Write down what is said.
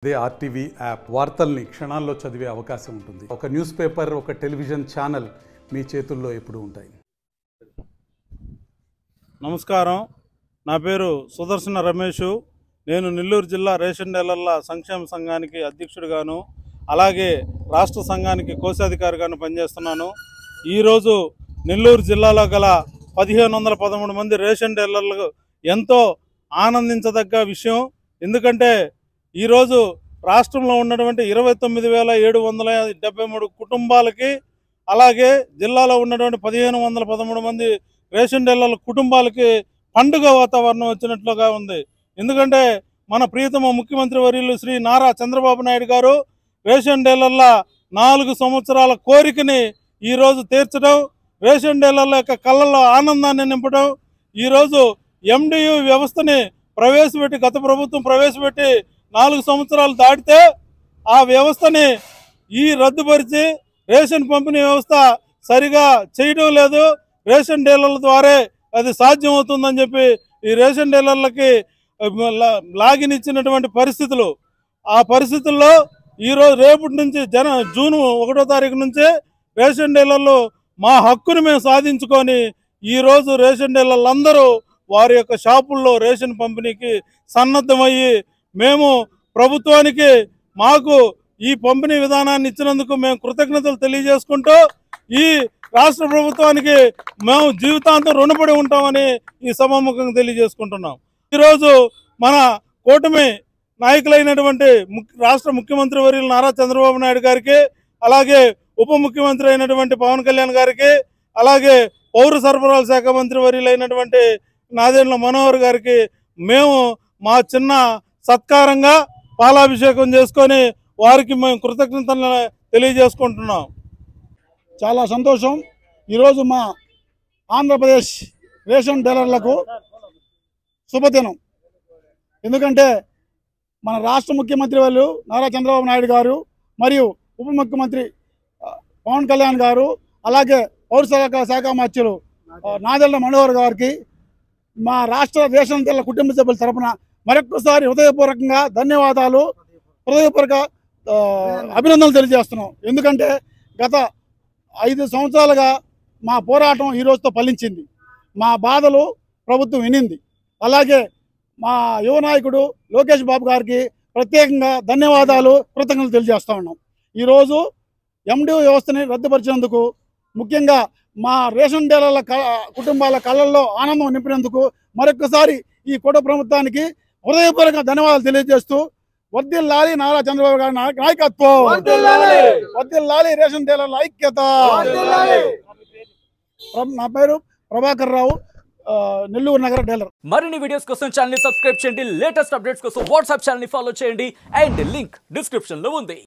అదే RTV app వార్తల్ని క్షణాల్లో చదివే అవకాశం ఉంటుంది. ఒక న్యూస్ పేపర్, ఒక టెలివిజన్ ఛానల్ మీ చేతుల్లో ఎప్పుడూ ఉంటాయి. నమస్కారం, నా పేరు సుదర్శన రమేష్. నేను నెల్లూరు జిల్లా రేషన్ డీలర్ల సంక్షేమ సంఘానికి అధ్యక్షుడిగాను, అలాగే రాష్ట్ర సంఘానికి కోశాధికారిగాను పనిచేస్తున్నాను. ఈరోజు నెల్లూరు జిల్లాలో గల 1513 మంది రేషన్ డీలర్లకు ఎంతో ఆనందించదగ్గ విషయం. ఎందుకంటే ఈరోజు రాష్ట్రంలో ఉన్నటువంటి 29,773 కుటుంబాలకి, అలాగే జిల్లాలో ఉన్నటువంటి 1513 మంది రేషన్ డీలర్ల కుటుంబాలకి పండుగ వాతావరణం వచ్చినట్లుగా ఉంది. ఎందుకంటే మన ప్రియతమ ముఖ్యమంత్రి వర్యులు శ్రీ నారా చంద్రబాబు నాయుడు గారు రేషన్ డీలర్ల 4 సంవత్సరాల కోరికని ఈరోజు తీర్చడం, రేషన్ డీలర్ల యొక్క కళ్ళల్లో ఆనందాన్ని నింపడం, ఈరోజు ఎండియు వ్యవస్థని ప్రవేశపెట్టి, గత ప్రభుత్వం ప్రవేశపెట్టి 4 సంవత్సరాలు దాటితే ఆ వ్యవస్థని రద్దుపరిచి రేషన్ పంపిణీ వ్యవస్థ సరిగా చేయడం లేదు. రేషన్ డీలర్ల ద్వారా అది సాధ్యం అవుతుందని చెప్పి ఈ రేషన్ డీలర్లకి లాగిన్ ఇచ్చినటువంటి పరిస్థితులు, ఆ పరిస్థితుల్లో ఈరోజు రేపటి నుంచి జూన్ 1వ తారీఖు నుంచి రేషన్ డీలర్లు మా హక్కును మేము సాధించుకొని ఈరోజు రేషన్ డీలర్లందరూ వారి యొక్క షాపుల్లో రేషన్ పంపిణీకి సన్నద్ధమయ్యి, మేము ప్రభుత్వానికి మాకు ఈ పంపిణీ విధానాన్ని ఇచ్చినందుకు మేము కృతజ్ఞతలు తెలియజేసుకుంటూ, ఈ రాష్ట్ర ప్రభుత్వానికి మేము జీవితాంతం రుణపడి ఉంటామని ఈ సభాముఖంగా తెలియజేసుకుంటున్నాం. ఈరోజు మన కూటమి నాయకులైనటువంటి రాష్ట్ర ముఖ్యమంత్రి వర్యులు నారా చంద్రబాబు నాయుడు గారికి, అలాగే ఉప ముఖ్యమంత్రి అయినటువంటి పవన్ కళ్యాణ్ గారికి, అలాగే పౌర సరఫరాల శాఖ మంత్రి వర్యులైనటువంటి నాదెండ్ల మనోహర్ గారికి మేము మా చిన్న సత్కారంగా పాలాభిషేకం చేసుకొని వారికి మేము కృతజ్ఞతలు తెలియజేసుకుంటున్నాం. చాలా సంతోషం. ఈరోజు మా ఆంధ్రప్రదేశ్ రేషన్ డీలర్లకు శుభదినం. ఎందుకంటే మన రాష్ట్ర ముఖ్యమంత్రి వాళ్ళు నారా చంద్రబాబు నాయుడు గారు మరియు ఉప ముఖ్యమంత్రి పవన్ కళ్యాణ్ గారు, అలాగే పౌర శాఖ మంత్రులు నాదెండ్ల మనోహర్ గారికి మా రాష్ట్ర రేషన్ డీలర్ల కుటుంబ సభ్యుల తరఫున మరొకసారి హృదయపూర్వకంగా ధన్యవాదాలు, హృదయపూర్వక అభినందనలు తెలియజేస్తున్నాం. ఎందుకంటే గత 5 సంవత్సరాలుగా మా పోరాటం ఈ రోజుతో ఫలించింది. మా బాధలు ప్రభుత్వం వినింది. అలాగే మా యువ నాయకుడు లోకేష్ బాబు గారికి ప్రత్యేకంగా ధన్యవాదాలు, కృతజ్ఞతలు తెలియజేస్తూ ఉన్నాం. ఈరోజు ఎండి వ్యవస్థని రద్దుపరిచినందుకు, ముఖ్యంగా మా రేషన్ డీలర్ల కుటుంబాల కళ్ళల్లో ఆనందం నింపినందుకు మరొకసారి ఈ కూటమి ప్రభుత్వానికి హృదయపూర్వక ధన్యవాదాలు తెలియజేస్తూ, వర్ధిల్లాలి నారా చంద్రబాబు గారి నాయకత్వం, వర్ధిల్లాలి రేషన్ డీలర్ల ఐక్యత. నా పేరు ప్రభాకర్ రావు, నెల్లూరు నగర డీలర్. మరిన్ని వీడియోస్ కోసం ఛానల్ ని సబ్స్క్రైబ్ చేయండి, లేటెస్ట్ అప్డేట్స్ కోసం వాట్సాప్ ఛానల్ ని ఫాలో చేయండి, అండ్ లింక్ డిస్క్రిప్షన్ లో ఉంది.